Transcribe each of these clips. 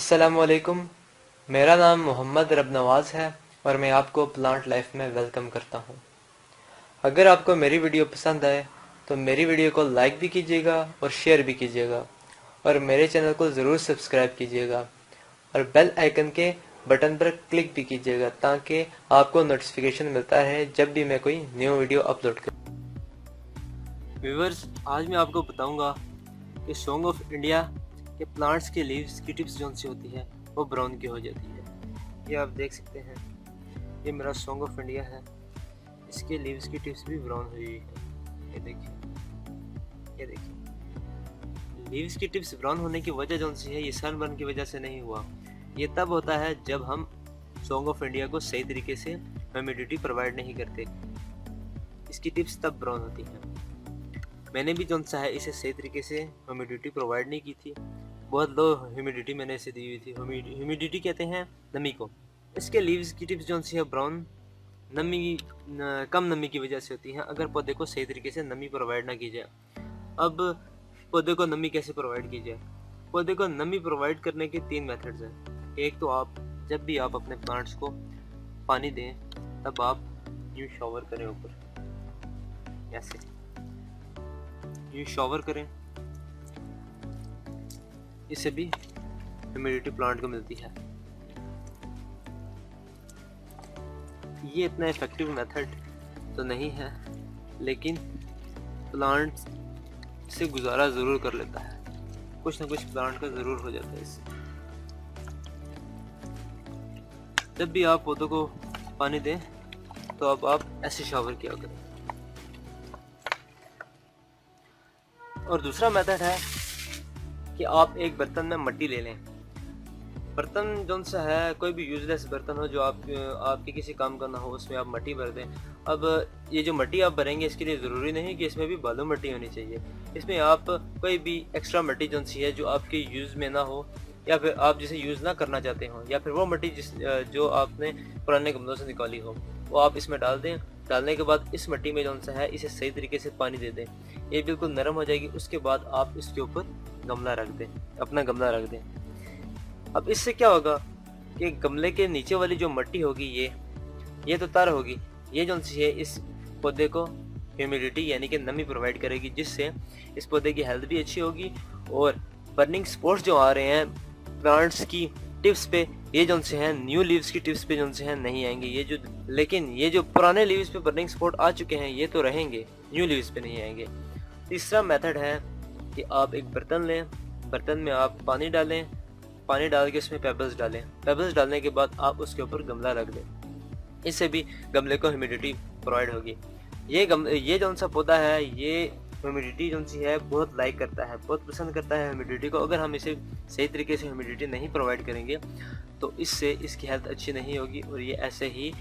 अस्सलामुअलैकुम। मेरा नाम मोहम्मद रब नवाज़ है और मैं आपको प्लांट लाइफ में वेलकम करता हूँ। अगर आपको मेरी वीडियो पसंद आए तो मेरी वीडियो को लाइक भी कीजिएगा और शेयर भी कीजिएगा और मेरे चैनल को ज़रूर सब्सक्राइब कीजिएगा और बेल आइकन के बटन पर क्लिक भी कीजिएगा ताकि आपको नोटिफिकेशन मिलता रहे जब भी मैं कोई न्यू वीडियो अपलोड करूँ। व्यूअर्स, आज मैं आपको बताऊंगा कि सॉन्ग ऑफ इंडिया के प्लांट्स के लीव्स की टिप्स जो सी होती है वो ब्राउन की हो जाती है। ये आप देख सकते हैं, ये मेरा सॉन्ग ऑफ इंडिया है, इसके लीव्स की टिप्स भी ब्राउन हुई है। ये देखिए लीव्स की टिप्स ब्राउन होने की वजह जो सी है ये सनबर्न की वजह से नहीं हुआ। ये तब होता है जब हम सॉन्ग ऑफ इंडिया को सही तरीके से ह्यूमिडिटी प्रोवाइड नहीं करते। इसकी टिप्स तब ब्राउन होती है। मैंने भी जो सा है इसे सही तरीके से ह्यूमिडिटी प्रोवाइड नहीं की थी, बहुत लो ह्यूमिडिटी मैंने इसे दी हुई थी। ह्यूमिडिटी कहते हैं नमी को। इसके लीव्स की टिप्स जो सी है ब्राउन कम नमी की वजह से होती हैं अगर पौधे को सही तरीके से नमी प्रोवाइड ना की जाए। अब पौधे को नमी कैसे प्रोवाइड की जाए? पौधे को नमी प्रोवाइड करने के 3 मेथड्स हैं। एक तो आप जब भी आप अपने प्लांट्स को पानी दें तब आप यूँ शॉवर करें, ऊपर ऐसे यूँ शॉवर करें, इससे भी ह्यूमिडिटी प्लांट को मिलती है। ये इतना इफेक्टिव मेथड तो नहीं है लेकिन प्लांट से गुजारा ज़रूर कर लेता है, कुछ ना कुछ प्लांट का ज़रूर हो जाता है इससे। जब भी आप पौधों को पानी दें तो अब आप ऐसे शॉवर किया करें। और दूसरा मेथड है कि आप एक बर्तन में मिट्टी ले लें। बर्तन जो सा है कोई भी यूजलेस बर्तन हो जो आपके किसी काम का ना हो, उसमें आप मिट्टी भर दें। अब ये जो मिट्टी आप भरेंगे इसके लिए ज़रूरी नहीं कि इसमें भी बालू मिट्टी होनी चाहिए। इसमें आप कोई भी एक्स्ट्रा मिट्टी जो सी है जो आपके यूज़ में ना हो या फिर आप जिसे यूज़ ना करना चाहते हो या फिर वो मिट्टी जो आपने पुराने गमलों से निकाली हो वो आप इसमें डाल दें। डालने के बाद इस मिट्टी में जो सा है इसे सही तरीके से पानी दे दें, ये बिल्कुल नरम हो जाएगी। उसके बाद आप इसके ऊपर गमला रख दें, अपना गमला रख दें। अब इससे क्या होगा कि गमले के नीचे वाली जो मिट्टी होगी ये तो तर होगी, ये जो सी है इस पौधे को ह्यूमिडिटी यानी कि नमी प्रोवाइड करेगी, जिससे इस पौधे की हेल्थ भी अच्छी होगी। और बर्निंग स्पॉट्स जो आ रहे हैं प्लांट्स की टिप्स पे, ये जो से हैं न्यू लीव्स की टिप्स पे जो से हैं नहीं आएंगे। लेकिन ये जो पुराने लीव्स पे बर्निंग स्पॉट आ चुके हैं ये तो रहेंगे, न्यू लीव्स पे नहीं आएंगे। तीसरा मेथड है कि आप एक बर्तन लें, बर्तन में आप पानी डालें, पानी डाल के उसमें पेबल्स डालें। पेबल्स डालने के बाद आप उसके ऊपर गमला रख दें, इससे भी गमले को ह्यूमिडिटी प्रोवाइड होगी। ये जो सा पौधा है ये ह्यूमिडिटी जो सी है बहुत लाइक करता है, बहुत पसंद करता है ह्यूमिडिटी को। अगर हम इसे सही तरीके से ह्यूमिडिटी नहीं प्रोवाइड करेंगे तो इससे इसकी हेल्थ अच्छी नहीं होगी और ये ऐसे ही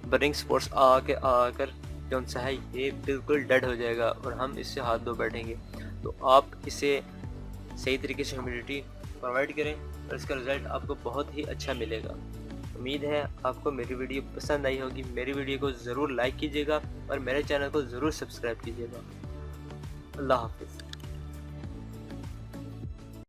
बर्निंग स्पॉट्स आकर जो सा है ये बिल्कुल डेड हो जाएगा और हम इससे हाथ धो बैठेंगे। तो आप इसे सही तरीके से ह्यूमिडिटी प्रोवाइड करें और इसका रिज़ल्ट आपको बहुत ही अच्छा मिलेगा। उम्मीद है आपको मेरी वीडियो पसंद आई होगी। मेरी वीडियो को ज़रूर लाइक कीजिएगा और मेरे चैनल को ज़रूर सब्सक्राइब कीजिएगा। अल्लाह हाफ़िज़।